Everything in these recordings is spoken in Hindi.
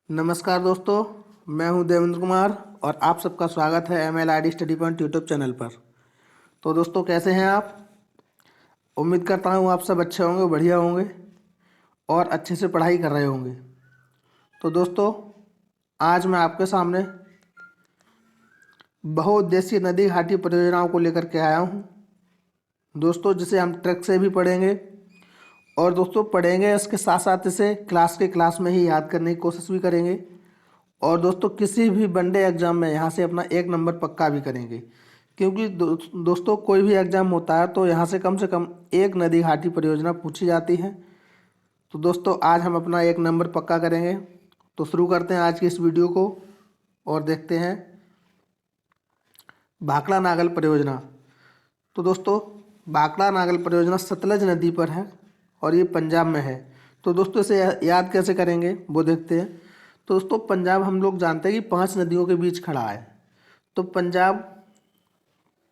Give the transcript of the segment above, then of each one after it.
नमस्कार दोस्तों, मैं हूं देवेंद्र कुमार और आप सबका स्वागत है MLID study point YouTube channel पर। तो दोस्तों, कैसे हैं आप? उम्मीद करता हूं आप सब अच्छे होंगे, बढ़िया होंगे और अच्छे से पढ़ाई कर रहे होंगे। तो दोस्तों, आज मैं आपके सामने बहुउद्देशीय नदी घाटी परियोजनाओं को लेकर के आया हूं दोस्तों, जिसे हम ट्रैक से भी पढ़ेंगे और दोस्तों पढ़ेंगे, इसके साथ साथ इसे क्लास में ही याद करने की कोशिश भी करेंगे। और दोस्तों किसी भी वनडे एग्ज़ाम में यहाँ से अपना 1 नंबर पक्का भी करेंगे, क्योंकि दोस्तों कोई भी एग्ज़ाम होता है तो यहाँ से कम एक नदी घाटी परियोजना पूछी जाती है। तो दोस्तों आज हम अपना 1 नंबर पक्का करेंगे। तो शुरू करते हैं आज की इस वीडियो को और देखते हैं भाखड़ा नागल परियोजना। तो दोस्तों भाखड़ा नागल परियोजना सतलज नदी पर है और ये पंजाब में है। तो दोस्तों इसे याद कैसे करेंगे वो देखते हैं। तो दोस्तों पंजाब हम लोग जानते हैं कि 5 नदियों के बीच खड़ा है। तो पंजाब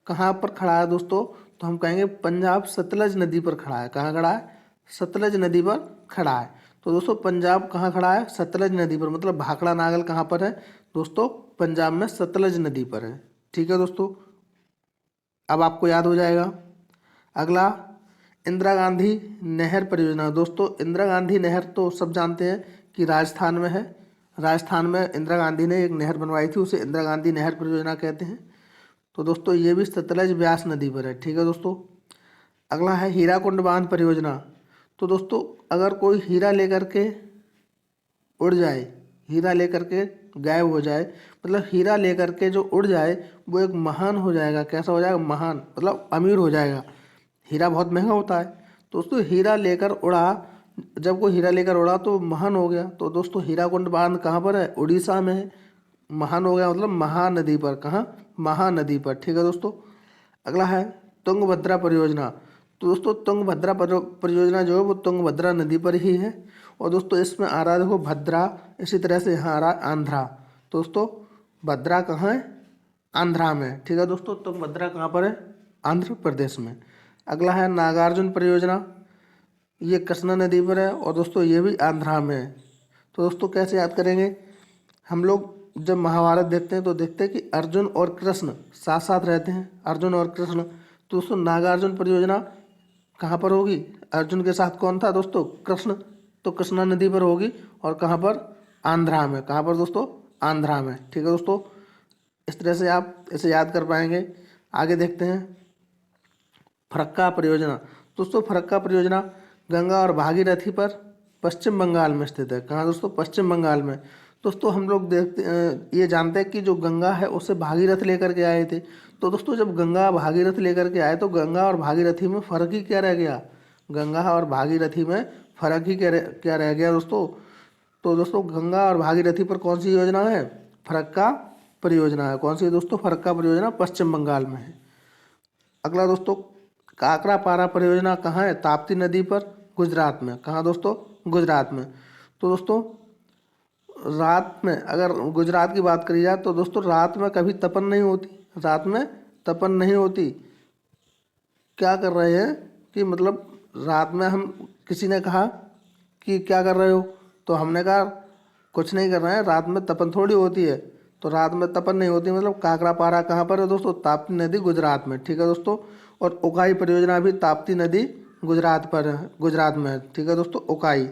कहाँ पर खड़ा है दोस्तों? तो हम कहेंगे पंजाब सतलज नदी पर खड़ा है। कहाँ खड़ा है? सतलज नदी पर खड़ा है। तो दोस्तों पंजाब कहाँ खड़ा है? सतलज नदी पर। मतलब भाखड़ा नागल कहाँ पर है दोस्तों? पंजाब में सतलज नदी पर है। ठीक है दोस्तों, अब आपको याद हो जाएगा। अगला इंदिरा गांधी नहर परियोजना। दोस्तों इंदिरा गांधी नहर तो सब जानते हैं कि राजस्थान में है। राजस्थान में इंदिरा गांधी ने एक नहर बनवाई थी, उसे इंदिरा गांधी नहर परियोजना कहते हैं। तो दोस्तों ये भी सतलज ब्यास नदी पर है। ठीक है दोस्तों, अगला है हीराकुंड बांध परियोजना। तो दोस्तों अगर कोई हीरा लेकर के उड़ जाए, हीरा लेकर के गायब हो जाए, मतलब हीरा लेकर के जो उड़ जाए वो एक महान हो जाएगा। कैसा हो जाएगा? महान, मतलब अमीर हो जाएगा। हीरा बहुत महंगा होता है। तो दोस्तों हीरा लेकर उड़ा, जब कोई हीरा लेकर उड़ा तो महान हो गया। तो दोस्तों हीराकुंड बांध कहाँ पर है? उड़ीसा में है। महान हो गया मतलब महानदी पर। कहाँ? महानदी पर। ठीक है दोस्तों, अगला है तुंगभद्रा परियोजना। तो दोस्तों तुंगभद्रा परियोजना जो है वो तुंगभद्रा नदी पर ही है। और दोस्तों इसमें आ रहा है देखो भद्रा, इसी तरह से यहाँ आ रहा है आंध्रा। तो दोस्तों भद्रा कहाँ है? आंध्रा में। ठीक है दोस्तों, तुंगभद्रा कहाँ पर है? आंध्र प्रदेश में। अगला है नागार्जुन परियोजना, ये कृष्णा नदी पर है और दोस्तों ये भी आंध्रा में है। तो दोस्तों कैसे याद करेंगे? हम लोग जब महाभारत देखते हैं तो देखते हैं कि अर्जुन और कृष्ण साथ साथ रहते हैं, अर्जुन और कृष्ण। तो दोस्तों नागार्जुन परियोजना कहाँ पर होगी? अर्जुन के साथ कौन था दोस्तों? कृष्ण। तो कृष्णा नदी पर होगी और कहाँ पर? आंध्रा में। कहाँ पर दोस्तों? आंध्रा में। ठीक है दोस्तों, इस तरह से आप इसे याद कर पाएंगे। आगे देखते हैं फरक्का परियोजना। दोस्तों फरक्का परियोजना गंगा और भागीरथी पर पश्चिम बंगाल में स्थित है। कहाँ दोस्तों? पश्चिम बंगाल में। दोस्तों हम लोग ये जानते हैं कि जो गंगा है उसे भागीरथ लेकर के आए थे। तो दोस्तों जब गंगा भागीरथ लेकर के आए तो गंगा और भागीरथी में फ़र्क ही क्या रह गया? गंगा और भागीरथी में फ़र्क ही क्या रह गया दोस्तों? तो दोस्तों गंगा और भागीरथी पर कौन सी योजना है? फरक्का परियोजना है। कौन सी दोस्तों? फरक्का परियोजना पश्चिम बंगाल में है। अगला दोस्तों काकरापारा परियोजना कहाँ है? ताप्ती नदी पर, गुजरात में। कहाँ दोस्तों? गुजरात में। तो दोस्तों रात में अगर गुजरात की बात करी जाए तो दोस्तों रात में कभी तपन नहीं होती। रात में तपन नहीं होती। क्या कर रहे हैं कि मतलब रात में हम, किसी ने कहा कि क्या कर रहे हो, तो हमने कहा कुछ नहीं कर रहे हैं, रात में तपन थोड़ी होती है। तो रात में तपन नहीं होती, मतलब काकरापारा कहाँ पर है दोस्तों? ताप्ती नदी गुजरात में। ठीक है दोस्तों, और उकाई परियोजना भी ताप्ती नदी गुजरात पर है, गुजरात में है। ठीक है दोस्तों, उकाई।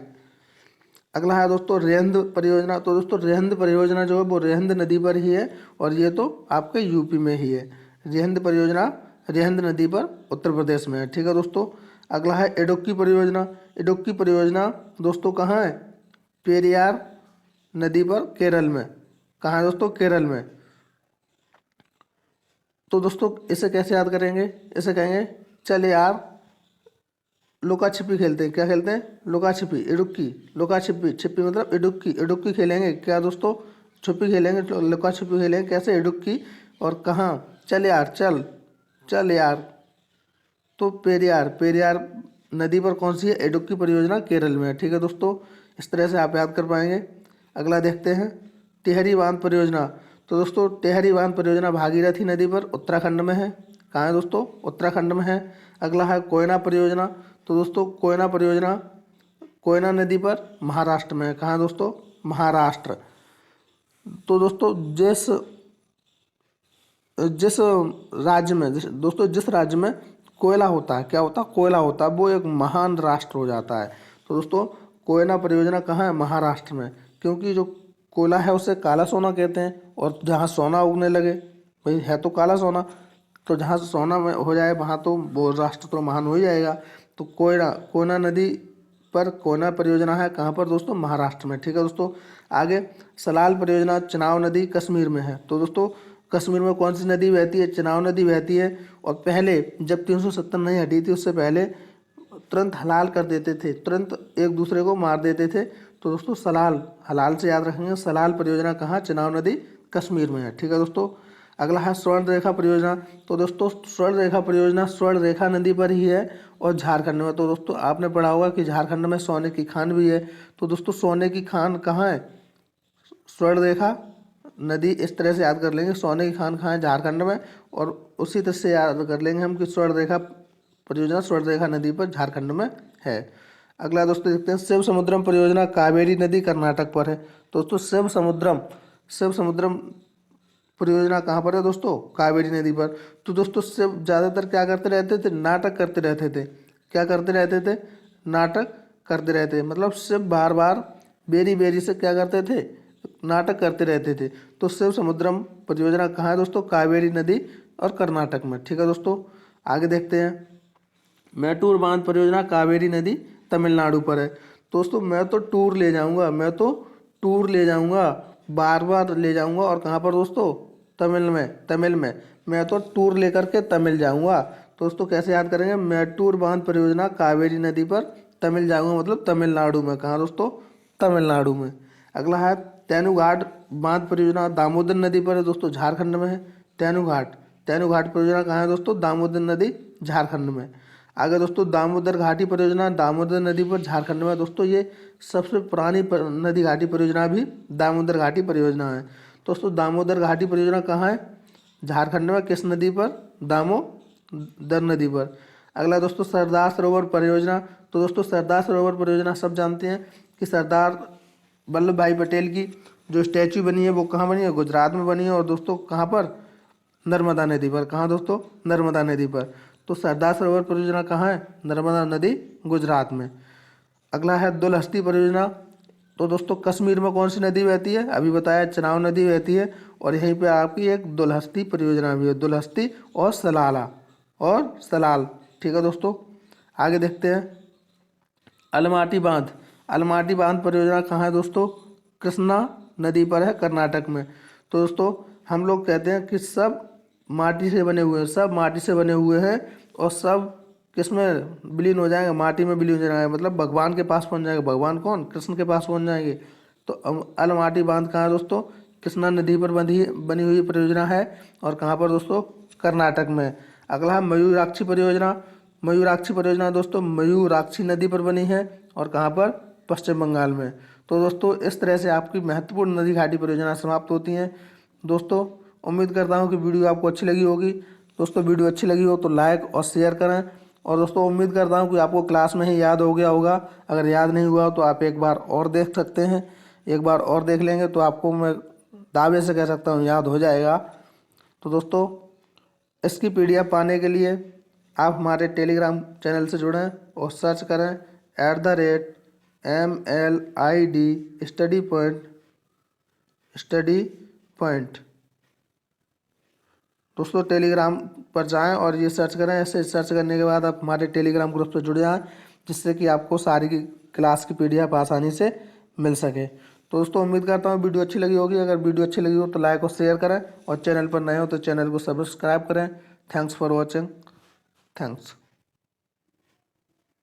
अगला है दोस्तों रेहंद परियोजना। तो दोस्तों रेहंद परियोजना जो है वो रेहंद नदी पर ही है और ये तो आपके यूपी में ही है। रेहंद परियोजना रेहंद नदी पर उत्तर प्रदेश में है। ठीक है दोस्तों, अगला है इडुक्की परियोजना। इडुक्की परियोजना दोस्तों कहाँ है? पेरियार नदी पर, केरल में। कहाँ है दोस्तों? केरल में। तो दोस्तों इसे कैसे याद करेंगे? इसे कहेंगे चल यार लुका छिपी खेलते हैं। क्या खेलते हैं? लुका छिपी, इडुक्की। लुका छिपी, छिपी मतलब इडुक्की। इडुक्की खेलेंगे क्या दोस्तों? छुपी खेलेंगे, लुका छिपी खेलेंगे। कैसे? इडुक्की। और कहाँ? चल यार, चल चल यार। तो पेरियार, पेरियार नदी पर कौन सी है? इडुक्की परियोजना केरल में है। ठीक है दोस्तों, इस तरह से आप याद कर पाएंगे। अगला देखते हैं टिहरी बांध परियोजना। तो दोस्तों टिहरी बांध परियोजना भागीरथी नदी पर उत्तराखंड में है। कहाँ है दोस्तों? उत्तराखंड में है। अगला है कोयना परियोजना। तो दोस्तों कोयना परियोजना कोयना नदी पर महाराष्ट्र में है। कहाँ दोस्तों? महाराष्ट्र। तो दोस्तों जिस जिस राज्य में जिस राज्य में कोयला होता है, क्या होता है, कोयला होता है, वो एक महान राष्ट्र हो जाता है। तो दोस्तों कोयला परियोजना कहाँ है, महाराष्ट्र में, क्योंकि जो कोयला है उसे काला सोना कहते हैं, और जहाँ सोना उगने लगे, भाई है तो काला सोना, तो जहाँ सोना में हो जाए वहाँ तो वो राष्ट्र तो महान हो ही जाएगा। तो कोयना नदी पर कोयना परियोजना है, कहाँ पर दोस्तों, महाराष्ट्र में। ठीक है दोस्तों, आगे सलाल परियोजना चेनाब नदी कश्मीर में है। तो दोस्तों कश्मीर में कौन सी नदी बहती है, चेनाब नदी बहती है। और पहले जब 370 नहीं हटी थी उससे पहले तुरंत हलाल कर देते थे, तुरंत एक दूसरे को मार देते थे। तो दोस्तों सलाल, हलाल से याद रखेंगे, सलाल परियोजना कहाँ, चेनाब नदी कश्मीर में है। ठीक है दोस्तों, अगला है स्वर्ण रेखा परियोजना। तो दोस्तों स्वर्ण रेखा परियोजना स्वर्ण रेखा नदी पर ही है और झारखंड में। तो दोस्तों आपने पढ़ा होगा कि झारखंड में सोने की खान भी है। तो दोस्तों सोने की खान कहाँ है, स्वर्ण रेखा नदी, इस तरह से याद कर लेंगे, सोने की खान कहाँ है, झारखंड में। और उसी तरह से याद कर लेंगे हम कि स्वर्ण रेखा परियोजना स्वर्ण रेखा नदी पर झारखंड में है। अगला दोस्तों देखते हैं शिव समुद्रम परियोजना कावेरी नदी कर्नाटक पर है। दोस्तों शिव समुद्रम परियोजना कहाँ पर है दोस्तों, कावेरी नदी पर। तो दोस्तों शिव ज़्यादातर क्या करते रहते थे, नाटक करते रहते थे। क्या करते रहते थे, नाटक करते रहते, मतलब शिव बार बार बेरी बेरी से क्या करते थे, नाटक करते रहते थे। तो शिव समुद्रम परियोजना कहाँ है दोस्तों, कावेरी नदी और कर्नाटक में। ठीक है दोस्तों, आगे देखते हैं मैटूर बांध परियोजना कावेरी नदी तमिलनाडु पर है। दोस्तों मैं तो टूर ले जाऊंगा, बार बार ले जाऊंगा, और कहाँ पर दोस्तों, तमिल में मैं तो टूर लेकर के तमिल जाऊंगा। दोस्तों कैसे याद करेंगे, मैटूर बांध परियोजना कावेरी नदी पर तमिल जाऊंगा, मतलब तमिलनाडु में, कहाँ दोस्तों, तमिलनाडु में। अगला है तेनुघाट बांध परियोजना दामोदर नदी पर है दोस्तों, झारखंड में है। तेनुघाट परियोजना कहाँ है दोस्तों, दामोदर नदी, झारखंड में। आगे दोस्तों दामोदर घाटी परियोजना दामोदर नदी पर, झारखंड में। दोस्तों ये सबसे पुरानी नदी घाटी परियोजना भी दामोदर घाटी परियोजना है। दोस्तों दामोदर घाटी परियोजना कहाँ है, झारखंड में, किस नदी पर, दामोदर नदी पर। अगला दोस्तों सरदार सरोवर परियोजना। तो दोस्तों सरदार सरोवर परियोजना सब जानते हैं कि सरदार वल्लभ भाई पटेल की जो स्टैचू बनी है वो कहाँ बनी है, गुजरात में बनी है। और दोस्तों कहाँ पर, नर्मदा नदी पर। कहाँ दोस्तों, नर्मदा नदी पर। तो सरदार सरोवर परियोजना कहाँ है, नर्मदा नदी, गुजरात में। अगला है दुलहस्ती परियोजना। तो दोस्तों कश्मीर में कौन सी नदी बहती है, अभी बताया चेनाब नदी बहती है, और यहीं पे आपकी एक दुलहस्ती परियोजना भी है, दुलहस्ती और सलाल। ठीक है दोस्तों, आगे देखते हैं अलमाटी बांध परियोजना कहाँ है दोस्तों, कृष्णा नदी पर है, कर्नाटक में। तो दोस्तों हम लोग कहते हैं कि सब माटी से बने हुए हैं, और सब किस में विलीन हो जाएंगे, माटी में विलीन हो जाएंगे, मतलब भगवान के पास पहुंच जाएंगे। भगवान कौन, कृष्ण के पास पहुंच जाएंगे। तो अलमाटी बांध कहाँ है दोस्तों, कृष्णा नदी पर बनी हुई परियोजना है, और कहाँ पर दोस्तों, कर्नाटक में। अगला है मयूराक्षी परियोजना दोस्तों मयूराक्षी नदी पर बनी है, और कहाँ पर, पश्चिम बंगाल में। तो दोस्तों इस तरह से आपकी महत्वपूर्ण नदी घाटी परियोजना समाप्त होती हैं। दोस्तों उम्मीद करता हूँ कि वीडियो आपको अच्छी लगी होगी। दोस्तों वीडियो अच्छी लगी हो तो लाइक और शेयर करें, और दोस्तों उम्मीद करता हूँ कि आपको क्लास में ही याद हो गया होगा। अगर याद नहीं हुआ तो आप एक बार और देख सकते हैं, एक बार और देख लेंगे तो आपको मैं दावे से कह सकता हूँ याद हो जाएगा। तो दोस्तों इसकी PDF पाने के लिए आप हमारे टेलीग्राम चैनल से जुड़ें और सर्च करें @MLID स्टडी पॉइंट। दोस्तों टेलीग्राम पर जाएं और ये सर्च करें। ऐसे सर्च करने के बाद आप हमारे टेलीग्राम ग्रुप से जुड़ जाएं, जिससे कि आपको सारी की क्लास की PDF आसानी से मिल सके। तो दोस्तों उम्मीद करता हूँ वीडियो अच्छी लगी होगी। अगर वीडियो अच्छी लगी हो तो लाइक और शेयर करें, और चैनल पर नए हो तो चैनल को सब्सक्राइब करें। Thanks for watching. थैंक्स।